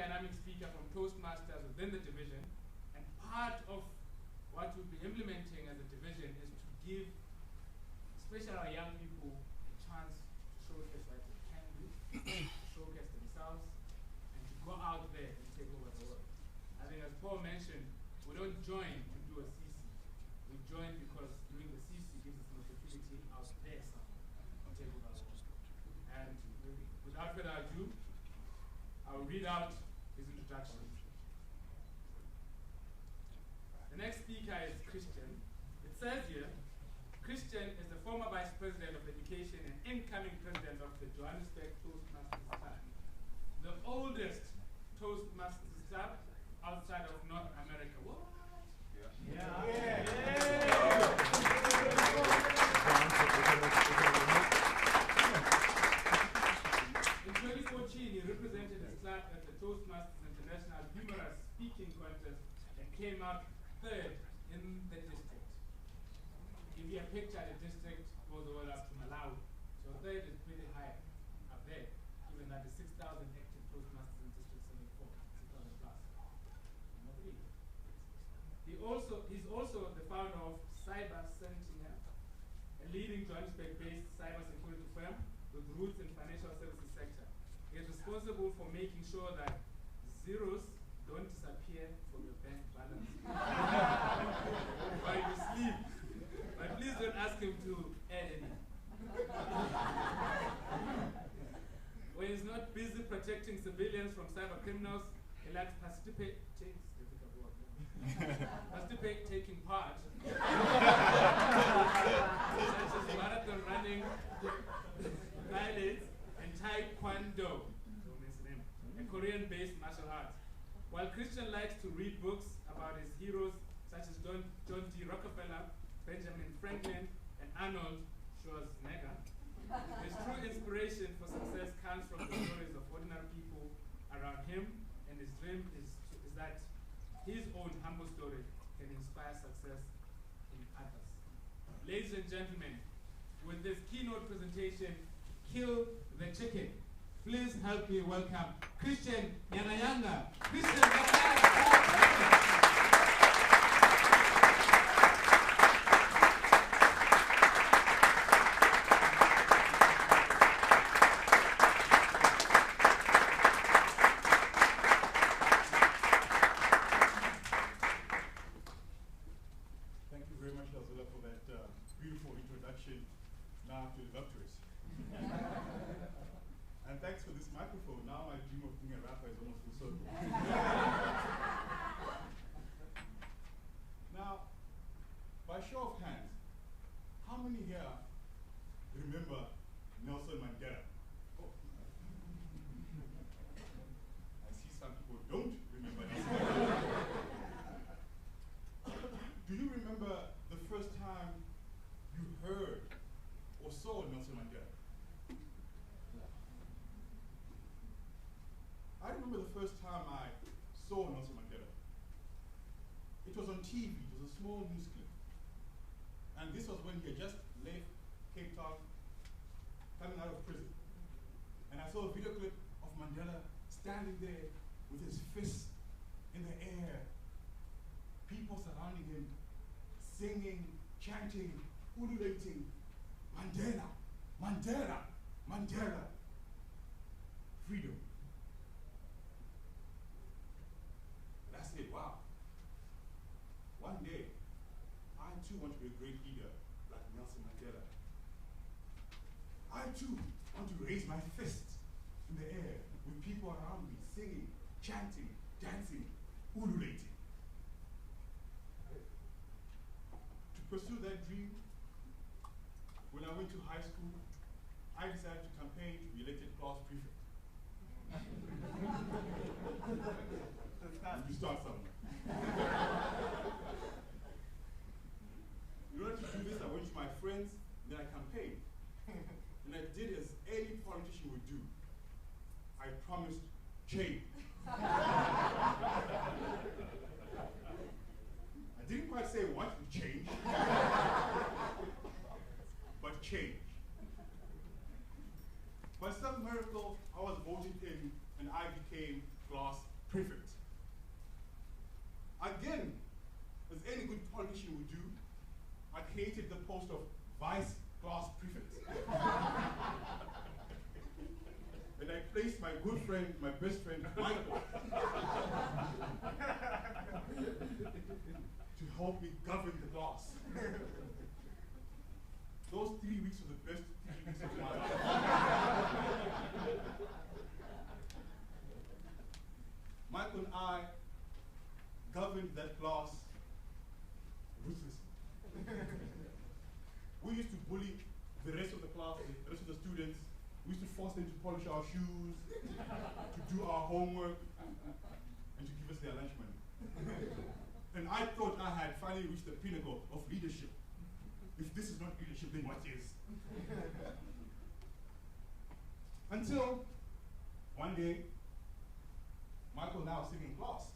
dynamic speaker from Toastmasters within the division, and part of what we'll be implementing as a division is to give, especially our young people, a chance to showcase what they can do, showcase themselves, and to go out there and take over the world. I think as Paul mentioned, we don't join to do a CC. We join because doing the CC gives us an opportunity out there somewhere to take over the world. And without further ado, I'll read out his introduction. The next speaker is Christian. It says here, Christian is the former Vice President of Education and incoming President of the Johannesburg Toastmasters Club, the oldest Toastmasters Club outside of North America. What? Yeah. In 2014, he represented his club at the Toastmasters International Humorous Speaking Contest and came out third in the district. If you picture the district goes all up to Malawi, so third is pretty high up there, given that the 6,000 active Toastmasters in District 74, 6,000 plus. He's also the founder of Cyber Sentinel, a leading Johannesburg-based cybersecurity firm with roots in financial services sector. He is responsible for making sure that zeros don't disappear from your bank balance while you sleep. But please don't ask him to add any. When he's not busy protecting civilians from cyber criminals, he likes taking part, such as marathon running, pilots, and Taekwondo, a Korean-based martial art. While Christian likes to read books about his heroes, such as John D. Rockefeller, Benjamin Franklin, and Arnold Schwarzenegger, his true inspiration for success comes from the stories of ordinary people around him, and his dream is that his own humble story can inspire success in others. Ladies and gentlemen, with this keynote presentation, Kill the Chicken, please help me welcome Christian Nyakanyanga. Christian Nyakanyanga. Now to the doctors. And thanks for this microphone. Now my dream of being a rapper is almost full circle. Now, by show of hands, how many here remember Nelson Mandela? Oh. I see some people don't remember Nelson Mandela. Do you remember the first time you heard or saw Nelson Mandela? I remember the first time I saw Nelson Mandela. It was on TV, it was a small news clip. And this was when he had just left Cape Town, coming out of prison. And I saw a video clip of Mandela standing there with his fists in the air, people surrounding him, singing, chanting, ululating, Mandela, Mandela, Mandela, freedom. And I said, wow, one day, I too want to be a great leader like Nelson Mandela. I too want to raise my fist in the air with people around me singing, chanting, dancing, ululating. To pursue that dream, when I went to high school, I decided to campaign to be elected class prefect. You start somewhere. In order to do this, I went to my friends, and then I campaigned. And I did as any politician would do. I promised change. I didn't quite say what would change, but change. By some miracle, I was voted in and I became class prefect. Again, as any good politician would do, I created the post of vice class prefect. And I placed my good friend, my best friend, Michael, to help me govern the class. Those 3 weeks were the best 3 weeks of my life. Michael and I governed that class ruthlessly. We used to bully the rest of the class, the rest of the students. We used to force them to polish our shoes, to do our homework, and to give us their lunch money. And I thought I had finally reached the pinnacle of leadership. If this is not leadership, then what is? Until one day, Michael and I were sitting in class.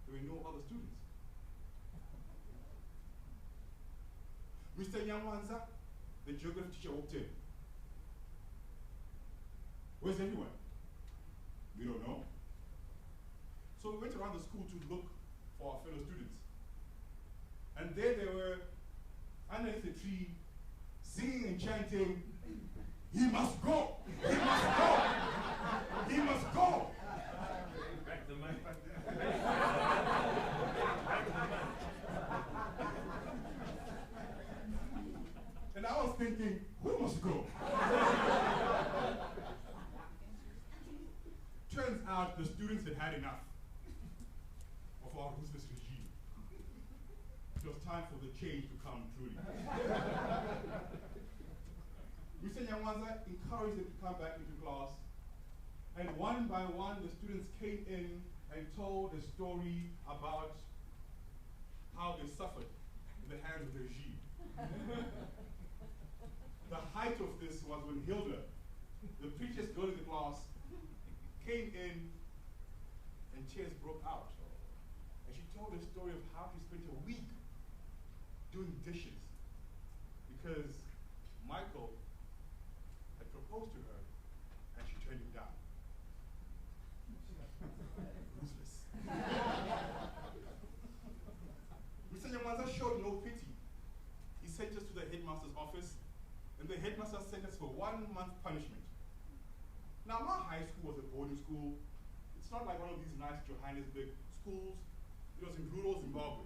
There were no other students. Mr. Nyakanyanga, the geography teacher, walked in. Where's everyone? We don't know. So we went around the school to look for our fellow students. And there they were, underneath the tree, singing and chanting, "He must go! He must go! He must go!" Back the mic. And I was thinking, who must go? Turns out the students had had enough of our ruthless regime. It was time for the change to come truly. Mr. Nyakanyanga encouraged them to come back into class, and one by one the students came in and told a story about how they suffered in the hands of the regime. The height of this was when Hilda, the prettiest girl in the class, came in and tears broke out. And she told a story of how she spent a week doing dishes because Michael had proposed to her and she turned him down. Ruthless. Mr. Nyakanyanga showed no pity. He sent us to the headmaster's office, and the headmaster sent us for 1 month punishment. Now, my high school was a boarding school. It's not like one of these nice Johannesburg schools. It was in rural Zimbabwe.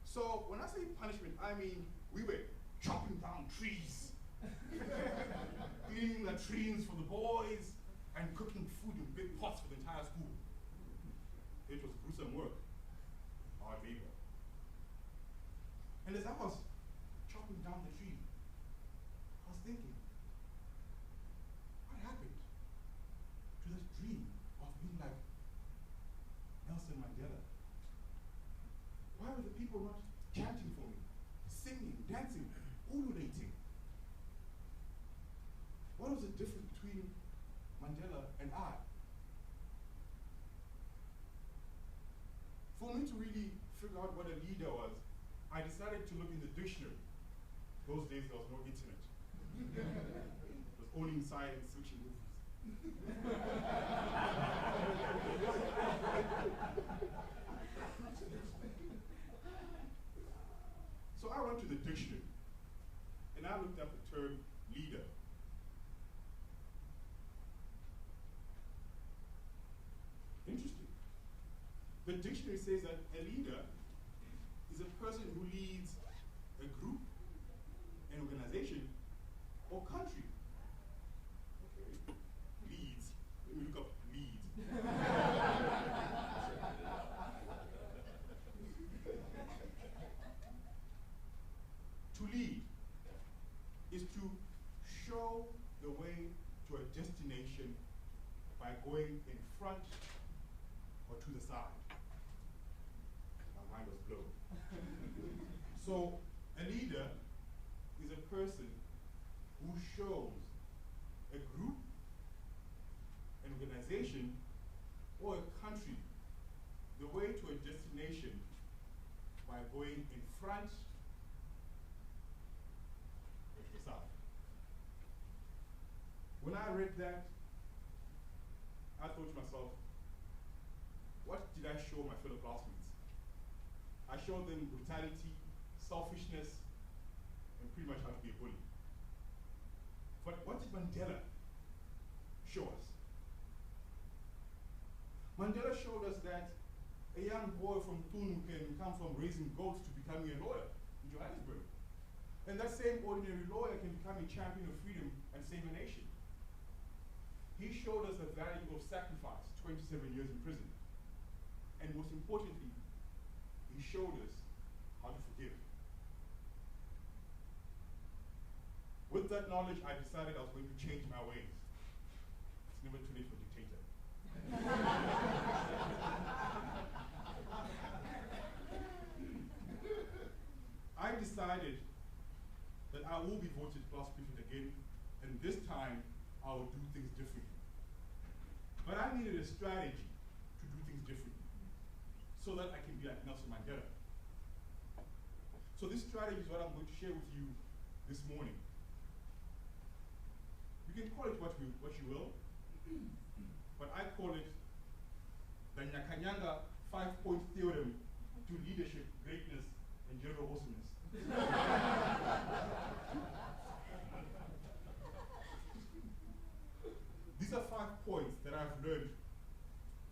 So when I say punishment, I mean we were chopping down trees, cleaning latrines for the boys, and cooking food in big pots for the entire school. It was gruesome work, hard labor. And as I was chopping down the tree, I was thinking, what happened to this dream of being like Nelson Mandela? Why were the people not chanting for me, singing, dancing, ululating? What was the difference between Mandela and I? For me to really figure out what a leader was, I decided to look in the dictionary. Those days there was no internet. It was only in science fiction movies. So I went to the dictionary and I looked up the term leader. Interesting. The dictionary says that a leader is a person who leads a group, an organization, or country. Okay. Leads. Let me look up leads. To lead is to show the way to a destination by going in front or to the side. My mind was blown. So a leader is a person who shows a group, an organization, or a country the way to a destination by going in front or to the side. When I read that, I thought to myself, what did I show my fellow classmates? I showed them brutality, selfishness, and pretty much how to be a bully. But what did Mandela show us? Mandela showed us that a young boy from Tunu can come from raising goats to becoming a lawyer in Johannesburg. And that same ordinary lawyer can become a champion of freedom and save a nation. He showed us the value of sacrifice, 27 years in prison. And most importantly, he showed us how to forgive. With that knowledge, I decided I was going to change my ways. It's never too late for a dictator. I decided that I will be voted class prefect again, and this time I will do things differently. But I needed a strategy to do things differently so that I can be like Nelson Mandela. So this strategy is what I'm going to share with you this morning. You can call it what you will, but I call it the Nyakanyanga 5-point theorem to leadership, greatness, and general awesomeness. These are 5 points that I've learned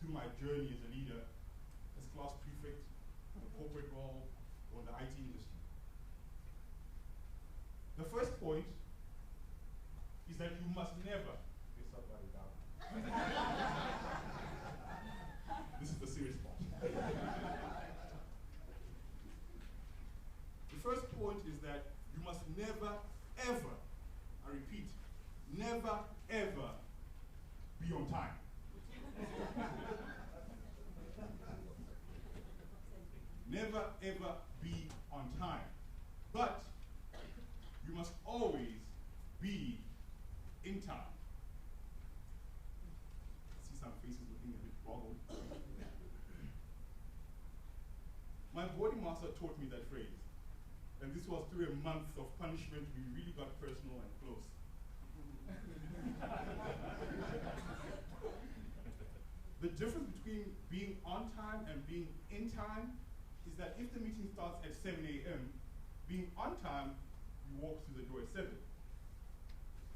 through my journey as a leader, as class prefect, in a corporate role, or in the IT industry. The first point is that you must never, this is the serious part. The first point is that you must never, ever, I repeat, never, ever be on time. Never, ever be on time. But you must always be in time. I see some faces looking a bit boggled. My boarding master taught me that phrase. And this was through a month of punishment. We really got personal and close. The difference between being on time and being in time is that if the meeting starts at 7 a.m., being on time, you walk through the door at 7.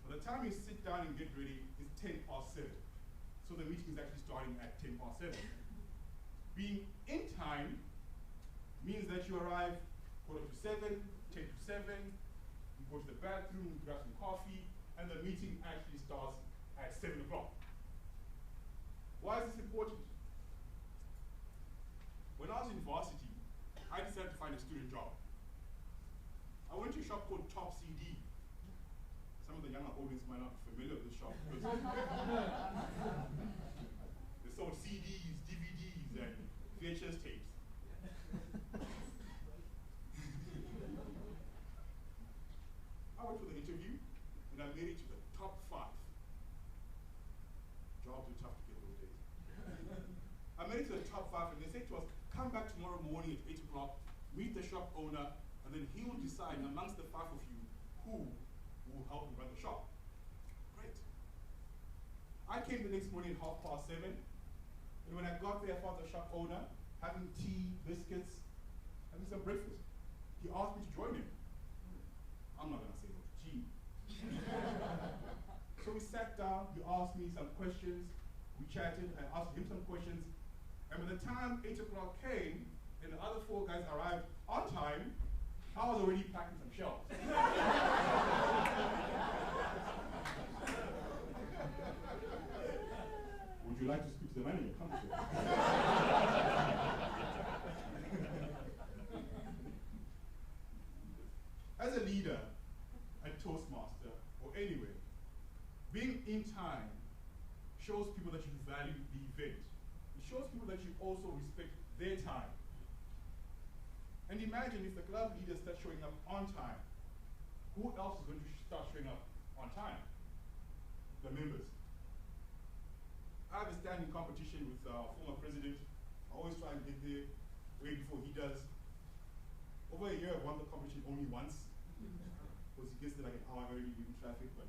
By the time you sit down and get ready, it's 10 past 7. So the meeting is actually starting at 10 past 7. Being in time means that you arrive 7:45, 10 to 7, you go to the bathroom, you grab some coffee, and the meeting actually starts at 7 o'clock. Why is this important? When I was in varsity, I decided to find a student job. I went to a shop called Top CD. Some of the younger audience might not be familiar with this shop. They sold CDs, DVDs, and VHS tapes. I went for the interview, and I made it to the top 5. Jobs were tough to get those days. I made it to the top 5, and they said to us, come back tomorrow morning at 8 o'clock, meet the shop owner, and then he will decide amongst the 5 of you who will help you run the shop. Great. I came the next morning at 7:30, and when I got there, I found the shop owner having tea, biscuits, having some breakfast. He asked me to join him. I'm not going to say no to tea. So we sat down, he asked me some questions, we chatted, I asked him some questions, and by the time 8 o'clock came, and the other 4 guys arrived on time, I was already packing some shelves. Would you like to speak to the manager? Come to it. As a leader at Toastmaster or anywhere, being in time shows people that you value the event. It shows people that you also respect their time. And imagine if the club leaders start showing up on time, who else is going to start showing up on time? The members. I have a standing competition with our former president. I always try and get there way before he does. Over a year, I've won the competition only once, because he gets there like an hour early in traffic. But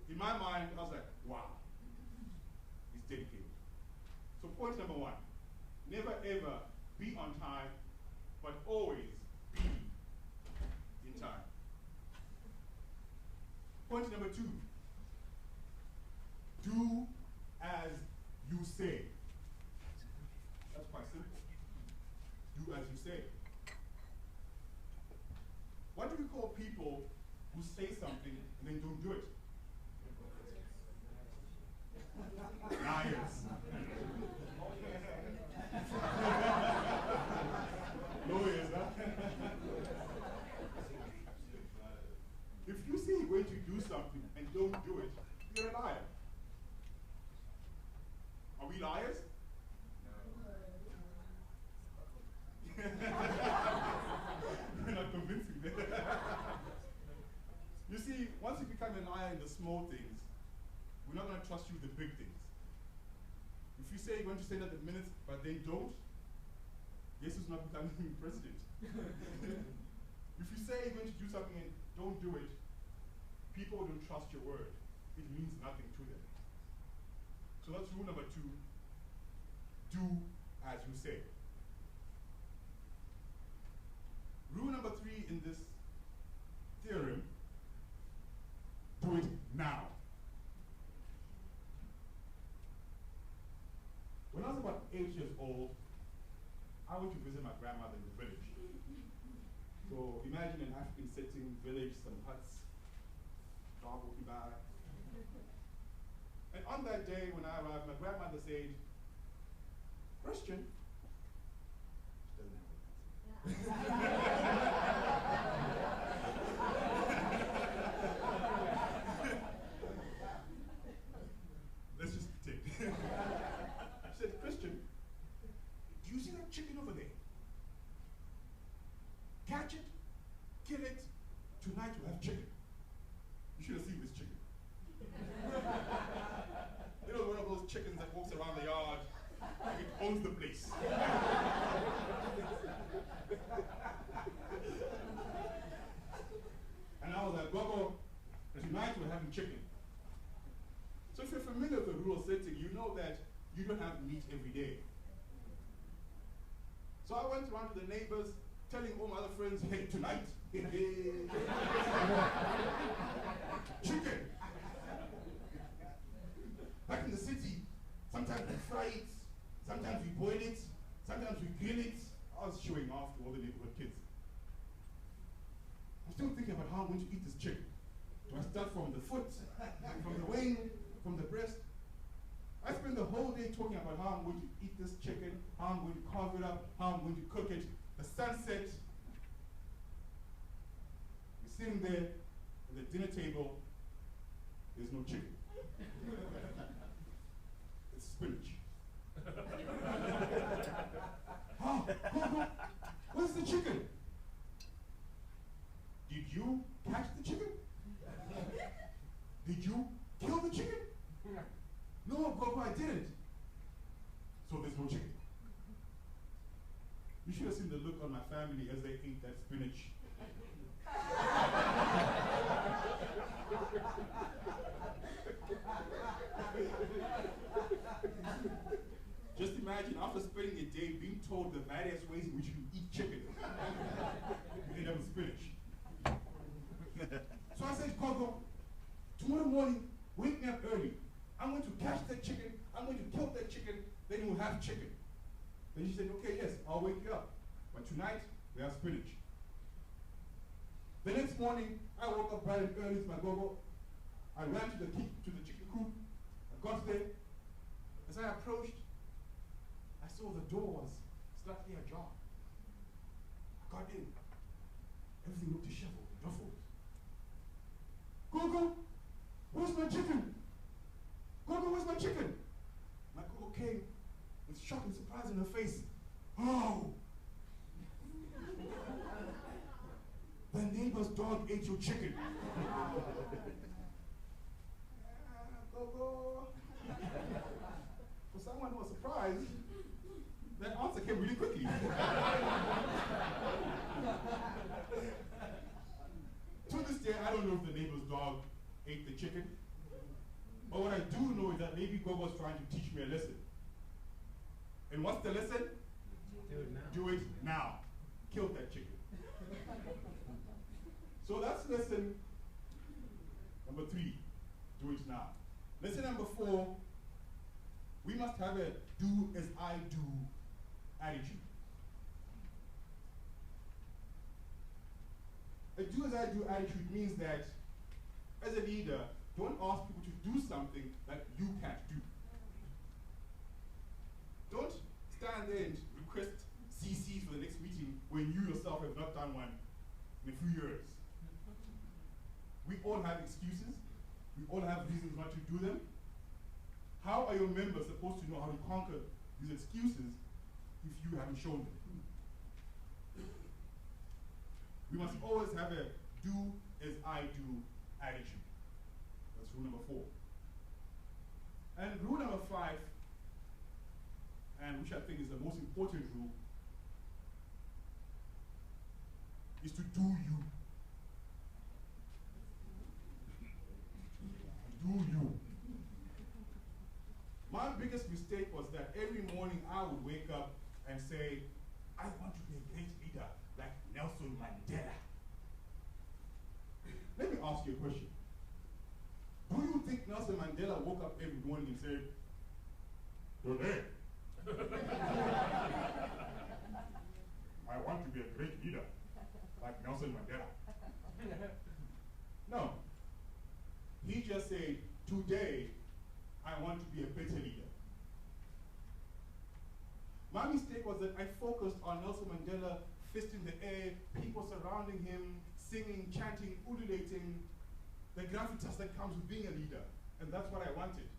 in my mind, I was like, wow, he's dedicated. So So point number one, never ever be on time, but always be in time. Point number two, do as you say. That's quite simple. Do as you say. What do we call people who say something and then don't do it? Liars. Lawyers, huh? If you say you're going to do something and don't do it, you're a liar. Are we liars? You're not convincing me. You see, once you become a liar in the small things, we're not going to trust you with the big things. If you say you're going to send out the minutes, but then don't, guess who's not becoming president? If you say you're going to do something and don't do it, people don't trust your word. It means nothing to them. So that's rule number two. Do as you say. Rule number three in this theorem, do it now. When I was about 8 years old, I went to visit my grandmother in the village. So imagine an African setting, village, some huts, dog walking by. And on that day when I arrived, my grandmother said, Christian, she doesn't have let's just pretend. She said, Christian, do you see that chicken over there? Catch it, kill it, tonight we'll have chicken. You should have seen this chicken. You know, one of those chickens that walks around the yard, like it owns the place. And I was like, Gogo, tonight we're having chicken. So if you're familiar with the rural setting, you know that you don't have meat every day. So I went around to the neighbors, telling all my other friends, hey, tonight, chicken. Back in the city, sometimes we fry it, sometimes we boil it, sometimes we grill it. I was showing off to all the neighborhood kids. I'm still thinking about how I'm going to eat this chicken. Do I start from the foot, from the wing, from the breast? I spent the whole day talking about how I'm going to eat this chicken, how I'm going to carve it up, how I'm going to cook it. The sunset, we're sitting there at the dinner table, there's no chicken. It's spinach. Where's the chicken? Did you catch the chicken? Did you kill the chicken? No, Gogo, I didn't. So there's no chicken. You should have seen the look on my family as they ate that spinach. Just imagine after spending a day being told the various ways in which you eat chicken, you end up with spinach. So I said, Gogo, tomorrow morning, wake me up early. I'm going to catch that chicken, I'm going to kill that chicken, then we'll have chicken. Then she said, okay, yes, I'll wake you up. But tonight, we have spinach. The next morning, I woke up bright and early with my Gogo. I ran to the chicken coop. I got there. As I approached, I saw the door was slightly ajar. I got in. Everything looked disheveled and ruffled. Gogo, where's my chicken? Gogo, where's my chicken? My Gogo came with shock and surprise in her face. Oh! The neighbor's dog ate your chicken. Gogo. For someone who was surprised, that answer came really quickly. To this day, I don't know if the neighbor's dog ate the chicken. But what I do know is that maybe Gogo was trying to teach me a lesson. And what's the lesson? Do it now. Do it now. Kill that chicken. So that's lesson number 3. Do it now. Lesson number 4, we must have a do as I do attitude. A do as I do attitude means that as a leader, don't ask people to do something that you can't do. Don't stand there and request CCs for the next meeting when you yourself have not done one in a few years. We all have excuses. We all have reasons not to do them. How are your members supposed to know how to conquer these excuses if you haven't shown them? We must always have a do as I do attitude. That's rule number 4. And rule number 5, and which I think is the most important rule, is to do you. Do you. My biggest mistake was that every morning I would wake up and say, I want to be a great leader like Nelson Mandela. Let me ask you a question. Do you think Nelson Mandela woke up every morning and said, today, I want to be a great leader like Nelson Mandela? No. He just said, today, I want to be a better leader. My mistake was that I focused on Nelson Mandela, fist in the air, people surrounding him, singing, chanting, ululating, the gravitas that comes with being a leader. And that's what I wanted.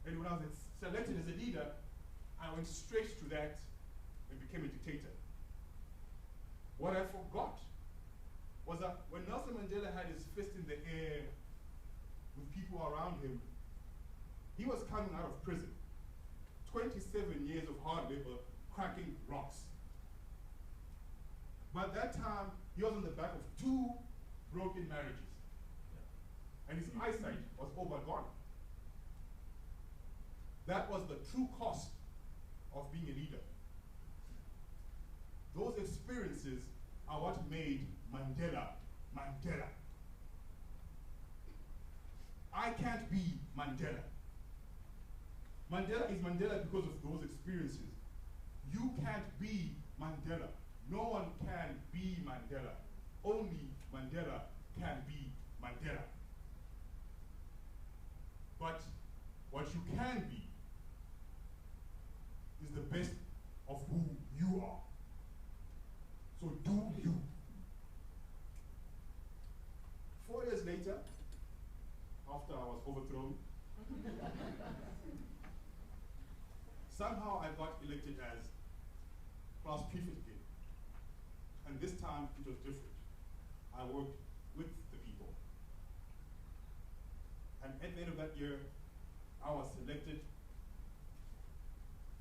And when I was selected as a leader, I went straight to that and became a dictator. What I forgot was that when Nelson Mandela had his fist in the air with people around him, he was coming out of prison. 27 years of hard labor, cracking rocks. By that time, he was on the back of 2 broken marriages. And his eyesight was over gone. That was the true cost of being a leader. Those experiences are what made Mandela, Mandela. I can't be Mandela. Mandela is Mandela because of those experiences. You can't be Mandela. No one can be Mandela. Only Mandela can be Mandela. But what you can be is the best of who you are. So do you. 4 years later, after I was overthrown, somehow I got elected as class prefect again. And this time it was different. I worked with the people. And at the end of that year, I was selected.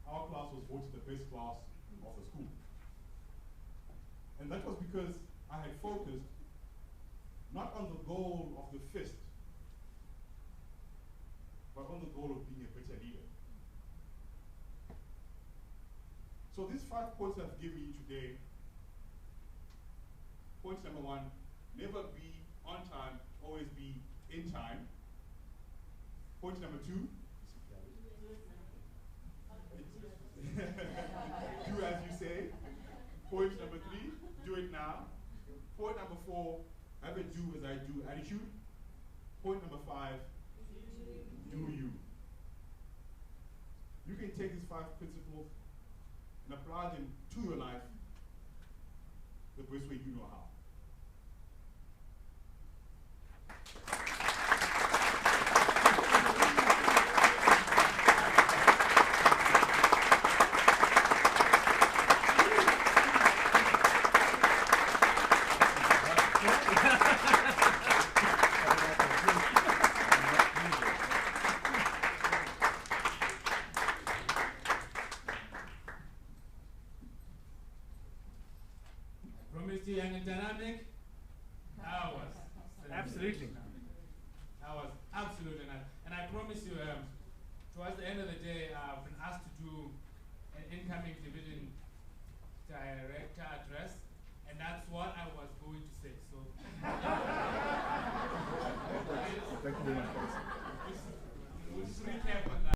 Our class was voted the best class of the school. And that was because I had focused not on the goal of the fist, but on the goal of being a better leader. So these 5 points I've given you today. Point number 1, never be on time, always be in time. Point number 2, do as you say. Point number 3, do it now. Point number 4, have a do as I do attitude. Point number 5, do you. You can take these 5 principles and apply them to your life the best way you know how. Young and dynamic? That was absolutely. That was absolutely not. And I promise you, towards the end of the day, I've been asked to do an incoming division director address, and that's what I was going to say. So, Thank you very much. we'll just recap on that.